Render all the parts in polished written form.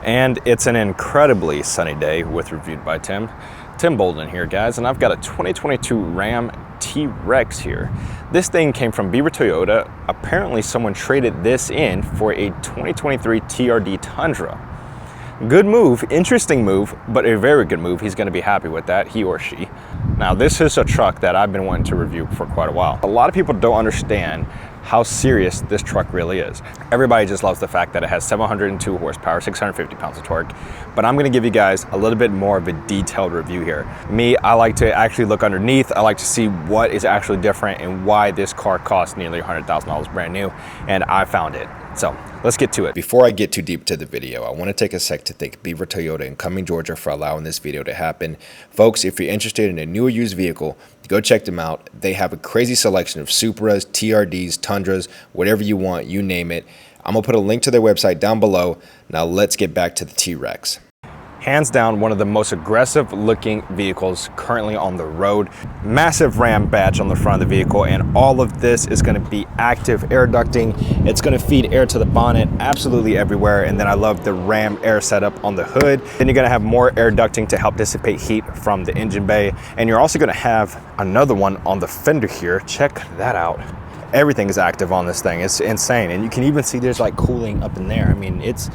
And it's an incredibly sunny day with Reviewed by Tim. Tim Bolden here, guys, and I've got a 2022 Ram TRX here. This thing came from Beaver Toyota. Apparently someone traded this in for a 2023 TRD Tundra. Good move, interesting move, but a very good move. He's gonna be happy with that, he or she. Now, this is a truck that I've been wanting to review for quite a while. A lot of people don't understand how serious this truck really is. Everybody just loves the fact that it has 702 horsepower, 650 pounds of torque, but I'm gonna give you guys a little bit more of a detailed review here. Me, I like to actually look underneath. I like to see what is actually different and why this car costs nearly $100,000 brand new, and I found it. So let's get to it. Before I get too deep into the video, I want to take a sec to thank Beaver Toyota in Cumming, Georgia for allowing this video to happen. Folks, if you're interested in a new or used vehicle, go check them out. They have a crazy selection of Supras, TRDs, Tundras, whatever you want, you name it. I'm going to put a link to their website down below. Now let's get back to the TRX. Hands down, one of the most aggressive looking vehicles currently on the road. Massive Ram badge on the front of the vehicle, and all of this is going to be active air ducting. It's going to feed air to the bonnet absolutely everywhere, and then I love the Ram air setup on the hood. Then you're going to have more air ducting to help dissipate heat from the engine bay, and you're also going to have another one on the fender here. Check that out. Everything is active on this thing. It's insane, and you can even see there's like cooling up in there. I mean, it's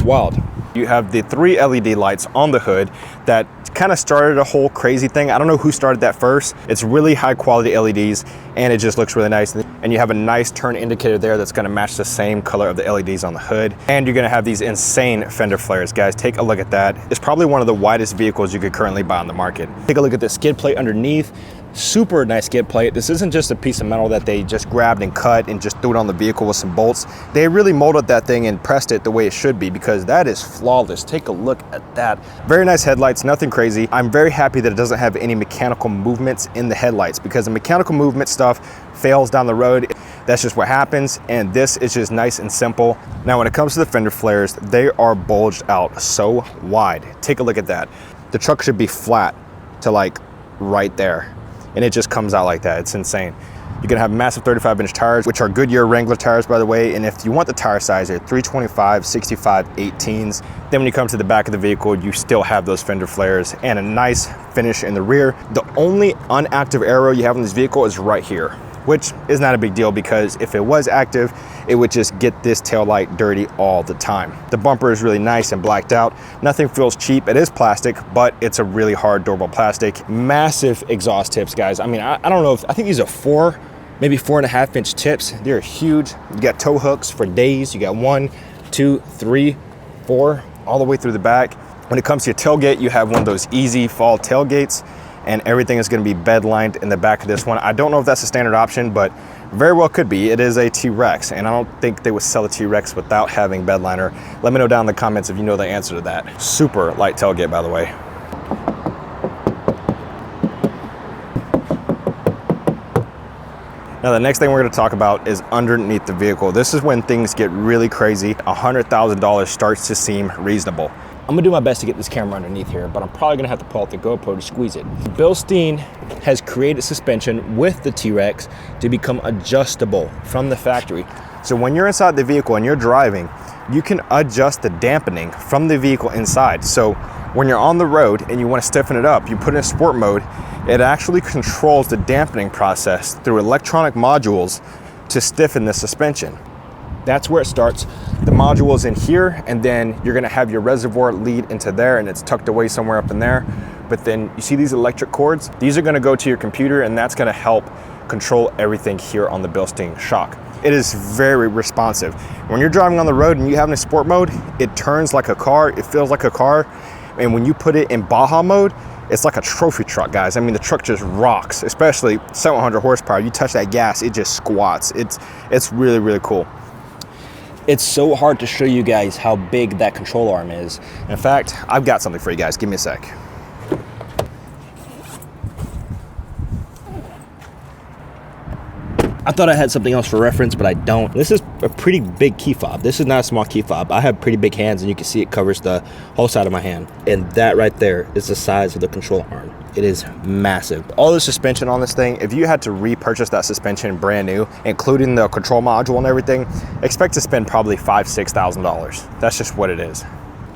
wild. You have the 3 LED lights on the hood that kind of started a whole crazy thing. I don't know who started that first. It's really high quality LEDs, and it just looks really nice. And you have a nice turn indicator there that's gonna match the same color of the LEDs on the hood. And you're gonna have these insane fender flares. Guys, take a look at that. It's probably one of the widest vehicles you could currently buy on the market. Take a look at the skid plate underneath. Super nice skid plate. This isn't just a piece of metal that they just grabbed and cut and just threw it on the vehicle with some bolts. They really molded that thing and pressed it the way it should be, because that is flawless. Take a look at that. Very nice headlights, nothing crazy. I'm very happy that it doesn't have any mechanical movements in the headlights, because the mechanical movement stuff fails down the road. That's just what happens, and this is just nice and simple. Now, when it comes to the fender flares, they are bulged out so wide. Take a look at that. The truck should be flat to like right there, and it just comes out like that. It's insane. You're gonna have massive 35-inch tires, which are Goodyear Wrangler tires, by the way. And if you want the tire size, they're 325, 65, 18s. Then when you come to the back of the vehicle, you still have those fender flares and a nice finish in the rear. The only unactive arrow you have in this vehicle is right here, which is not a big deal, because if it was active, it would just get this taillight dirty all the time. The bumper is really nice and blacked out. Nothing feels cheap. It is plastic, but it's a really hard, durable plastic. Massive exhaust tips, guys. I mean, I don't know I think these are maybe 4.5-inch tips. They're huge. You got tow hooks for days. You got 1, 2, 3, 4, all the way through the back. When it comes to your tailgate, you have one of those easy fall tailgates, and everything is going to be bed lined in the back of this one. I don't know if that's a standard option, but very well could be. It is a T-Rex, and I don't think they would sell a T-Rex without having bed liner. Let me know down in the comments if you know the answer to that. Super light tailgate, by the way. Now, the next thing we're going to talk about is underneath the vehicle. This is when things get really crazy. $100,000 starts to seem reasonable. I'm gonna do my best to get this camera underneath here, but I'm probably gonna have to pull out the GoPro to squeeze it. Bilstein has created suspension with the T-Rex to become adjustable from the factory. So when you're inside the vehicle and you're driving, you can adjust the dampening from the vehicle inside. So when you're on the road and you want to stiffen it up, you put it in sport mode, it actually controls the dampening process through electronic modules to stiffen the suspension. That's where it starts. The module is in here, and then you're gonna have your reservoir lead into there, and it's tucked away somewhere up in there. But then you see these electric cords? These are gonna go to your computer, and that's gonna help control everything here on the Bilstein shock. It is very responsive. When you're driving on the road and you have it in sport mode, it turns like a car, it feels like a car. And when you put it in Baja mode, it's like a trophy truck, guys. I mean, the truck just rocks, especially 700 horsepower. You touch that gas, it just squats. It's really, really cool. It's so hard to show you guys how big that control arm is. In fact, I've got something for you guys. Give me a sec. I thought I had something else for reference, but I don't. This is a pretty big key fob. This is not a small key fob. I have pretty big hands, and you can see it covers the whole side of my hand. And that right there is the size of the control arm. It is massive. All the suspension on this thing, if you had to repurchase that suspension brand new, including the control module and everything, expect to spend probably $5,000 to $6,000. That's just what it is.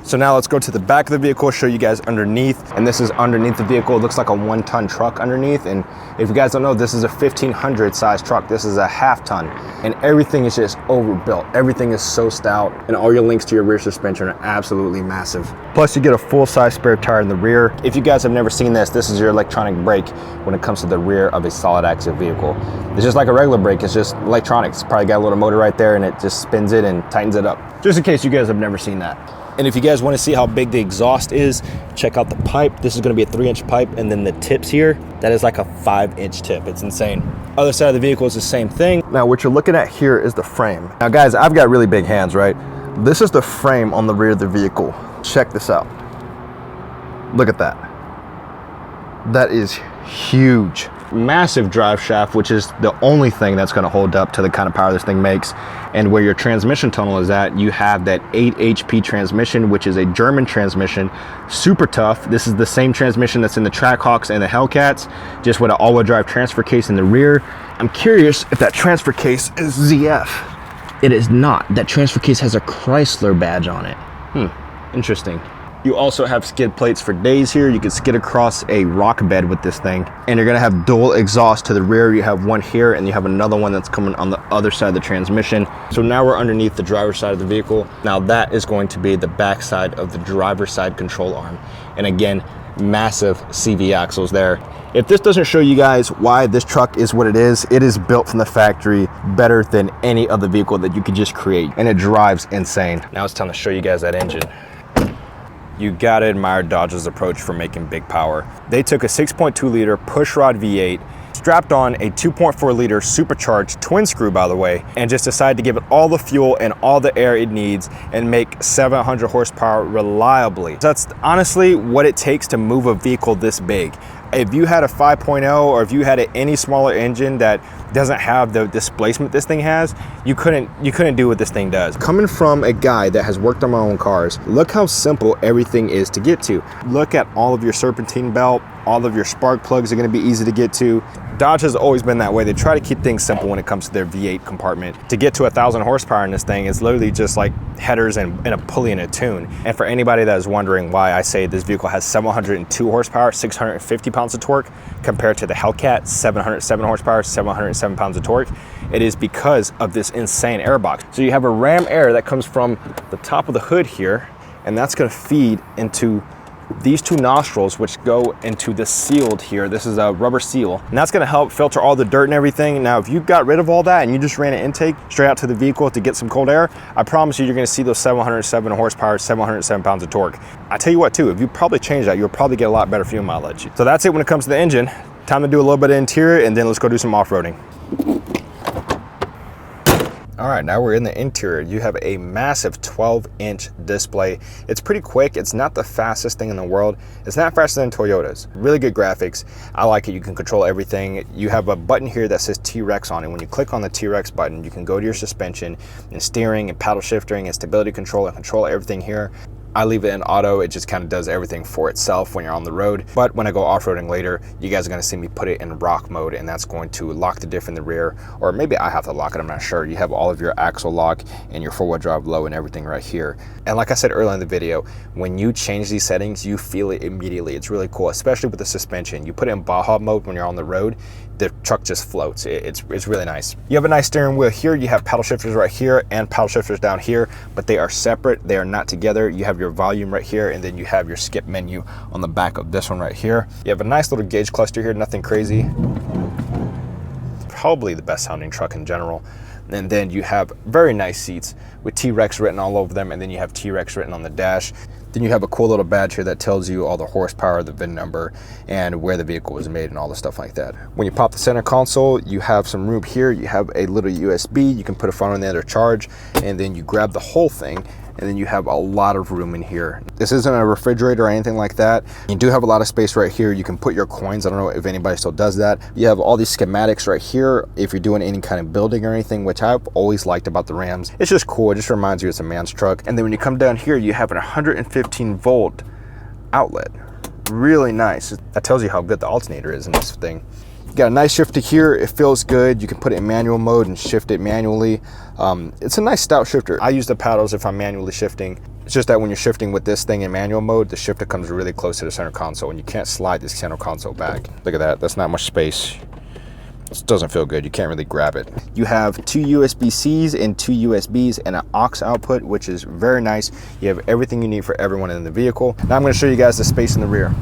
So now let's go to the back of the vehicle, show you guys underneath. And this is underneath the vehicle. It looks like a 1-ton truck underneath. And if you guys don't know, this is a 1500 size truck. This is a half-ton. And everything is just overbuilt. Everything is so stout. And all your links to your rear suspension are absolutely massive. Plus you get a full-size spare tire in the rear. If you guys have never seen this, this is your electronic brake when it comes to the rear of a solid axle vehicle. It's just like a regular brake, it's just electronics. It's probably got a little motor right there and it just spins it and tightens it up. Just in case you guys have never seen that. And if you guys want to see how big the exhaust is, check out the pipe. This is going to be a 3-inch pipe, and then the tips here, that is like a 5-inch tip. It's insane. Other side of the vehicle is the same thing. Now what you're looking at here is the frame. Now guys, I've got really big hands, right? This is the frame on the rear of the vehicle. Check this out. Look at that. That is huge. Massive drive shaft, which is the only thing that's going to hold up to the kind of power this thing makes. And where your transmission tunnel is at, you have that 8 HP transmission, which is a German transmission, super tough. This is the same transmission that's in the Trackhawks and the Hellcats, just with an all-wheel drive transfer case in the rear. I'm curious if that transfer case is ZF. It is not. That transfer case has a Chrysler badge on it. Interesting. You also have skid plates for days here. You can skid across a rock bed with this thing. And you're gonna have dual exhaust to the rear. You have one here and you have another one that's coming on the other side of the transmission. So now we're underneath the driver's side of the vehicle. Now that is going to be the back side of the driver's side control arm. And again, massive CV axles there. If this doesn't show you guys why this truck is what it is built from the factory better than any other vehicle that you could just create. And it drives insane. Now it's time to show you guys that engine. You gotta admire Dodge's approach for making big power. They took a 6.2 liter pushrod V8, strapped on a 2.4 liter supercharged twin screw, by the way, and just decided to give it all the fuel and all the air it needs and make 700 horsepower reliably. That's honestly what it takes to move a vehicle this big. If you had a 5.0 or if you had any smaller engine that doesn't have the displacement this thing has, you couldn't do what this thing does. Coming from a guy that has worked on my own cars, look how simple everything is to get to. Look at all of your serpentine belt, all of your spark plugs are going to be easy to get to. Dodge has always been that way. They try to keep things simple when it comes to their V8 compartment. To get to 1,000 horsepower in this thing is literally just like headers and a pulley and a tune. And for anybody that is wondering why I say this vehicle has 702 horsepower, 650 pounds of torque, compared to the Hellcat, 707 horsepower, 707 pounds of torque, it is because of this insane air box. So you have a ram air that comes from the top of the hood here, and that's going to feed into these two nostrils, which go into the sealed here. This is a rubber seal, and that's going to help filter all the dirt and everything. Now, if you got rid of all that and you just ran an intake straight out to the vehicle to get some cold air, I promise you're going to see those 707 horsepower, 707 pounds of torque. I tell you what too, if you probably change that, you'll probably get a lot better fuel mileage. So that's it when it comes to the engine. Time to do a little bit of interior, and then let's go do some off-roading. All right, now we're in the interior. You have a massive 12-inch display. It's pretty quick. It's not the fastest thing in the world. It's not faster than Toyota's. Really good graphics. I like it. You can control everything. You have a button here that says TRX on it. When you click on the TRX button, you can go to your suspension and steering and paddle shifting and stability control and control everything here. I leave it in auto. It just kind of does everything for itself when you're on the road. But when I go off-roading later, you guys are going to see me put it in rock mode, and that's going to lock the diff in the rear, or maybe I have to lock it, I'm not sure. You have all of your axle lock and your four-wheel drive low and everything right here. And like I said earlier in the video, when you change these settings, you feel it immediately. It's really cool, especially with the suspension. You put it in Baja mode when you're on the road, the truck just floats. It's really nice. You have a nice steering wheel here. You have paddle shifters right here and paddle shifters down here, but they are separate. They are not together. You have your volume right here, and then you have your skip menu on the back of this one right here. You have a nice little gauge cluster here, nothing crazy. Probably the best sounding truck in general. And then you have very nice seats with TRX written all over them, and then you have TRX written on the dash. Then you have a cool little badge here that tells you all the horsepower, the VIN number, and where the vehicle was made and all the stuff like that. When you pop the center console, you have some room here. You have a little USB. You can put a phone in there to charge, and then you grab the whole thing, and then you have a lot of room in here. This isn't a refrigerator or anything like that. You do have a lot of space right here. You can put your coins. I don't know if anybody still does that. You have all these schematics right here if you're doing any kind of building or anything, which I've always liked about the Rams. It's just cool. It just reminds you it's a man's truck. And then when you come down here, you have an 115 volt outlet. Really nice. That tells you how good the alternator is in this thing. got a nice shifter here. It feels good. You can put it in manual mode and shift it manually. It's a nice stout shifter. I use the paddles if I'm manually shifting. It's just that when you're shifting with this thing in manual mode, the shifter comes really close to the center console and you can't slide this center console back. Look at that, that's not much space. This doesn't feel good, you can't really grab it. You have 2 USB-Cs and 2 USBs and an aux output, which is very nice. You have everything you need for everyone in the vehicle. Now I'm gonna show you guys the space in the rear.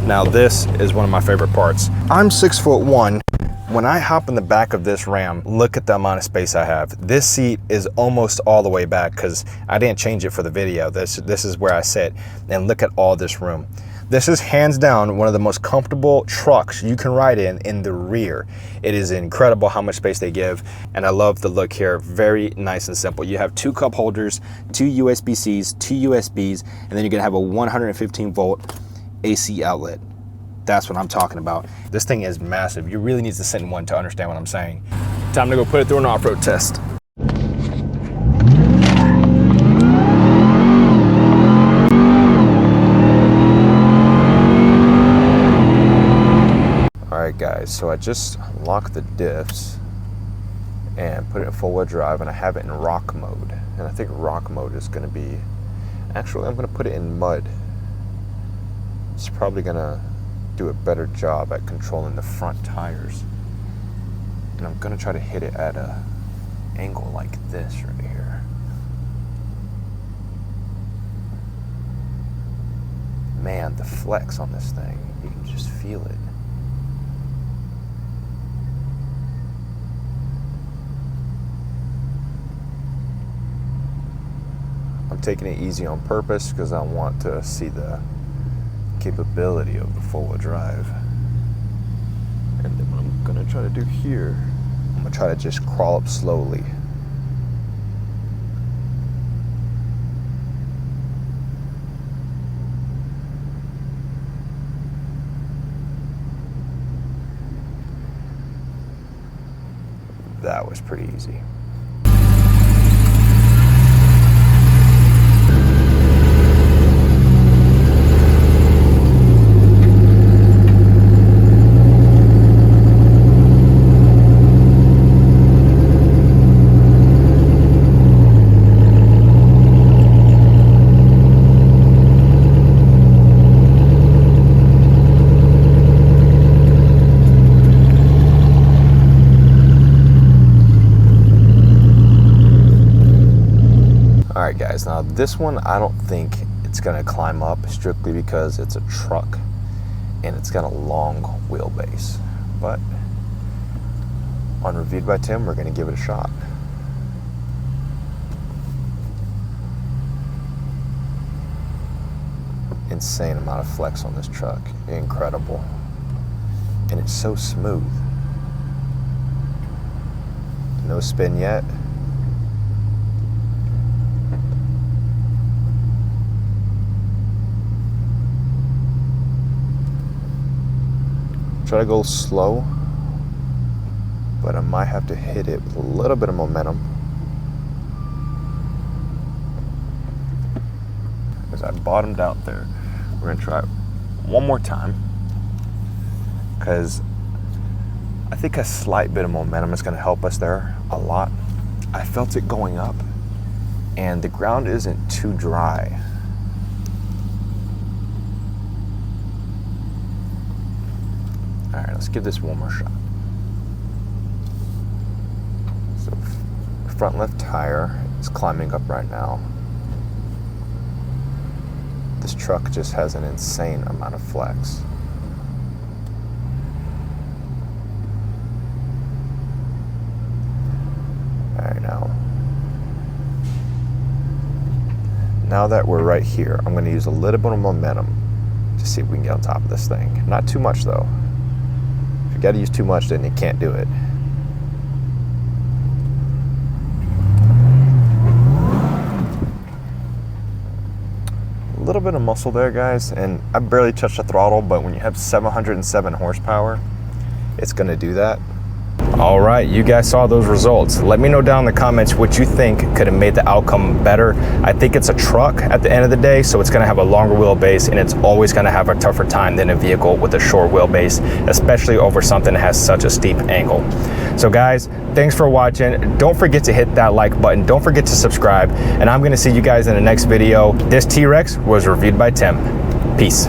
Now this is one of my favorite parts. I'm 6'1". When I hop in the back of this Ram, look at the amount of space I have. This seat is almost all the way back because I didn't change it for the video. This is where I sit, and look at all this room. This is hands down one of the most comfortable trucks you can ride in the rear. It is incredible how much space they give, and I love the look here. Very nice and simple. You have 2 cup holders, 2 USB-Cs, 2 USBs, and then you're gonna have a 115 volt AC outlet. That's what I'm talking about. This thing is massive. You really need to sit in one to understand what I'm saying. Time to go put it through an off-road test. All right guys, so I just locked the diffs and put it in full-wheel drive, and I have it in rock mode. And I think rock mode is gonna be, actually I'm gonna put it in mud. It's probably gonna do a better job at controlling the front tires. And I'm gonna try to hit it at a angle like this right here. Man, the flex on this thing, you can just feel it. I'm taking it easy on purpose because I want to see the capability of the four-wheel drive. And then what I'm gonna try to do here, I'm gonna try to just crawl up slowly. That was pretty easy. Alright guys, now this one I don't think it's gonna climb up strictly because it's a truck and it's got a long wheelbase. But on Reviewed by Tim, we're gonna give it a shot. Insane amount of flex on this truck, incredible. And it's so smooth. No spin yet. Try to go slow, but I might have to hit it with a little bit of momentum. Because I bottomed out there. We're gonna try it one more time, because I think a slight bit of momentum is gonna help us there a lot. I felt it going up, and the ground isn't too dry. All right, let's give this one more shot. So front left tire is climbing up right now. This truck just has an insane amount of flex. All right, now that we're right here, I'm gonna use a little bit of momentum to see if we can get on top of this thing. Not too much though. If you gotta use too much, then you can't do it. A little bit of muscle there, guys, and I barely touched the throttle, but when you have 707 horsepower, it's gonna do that. All right, you guys saw those results. Let me know down in the comments what you think could have made the outcome better. I think it's a truck at the end of the day, so it's gonna have a longer wheelbase, and it's always gonna have a tougher time than a vehicle with a short wheelbase, especially over something that has such a steep angle. So guys, thanks for watching. Don't forget to hit that like button. Don't forget to subscribe, and I'm gonna see you guys in the next video. This T-Rex was reviewed by Tim. Peace.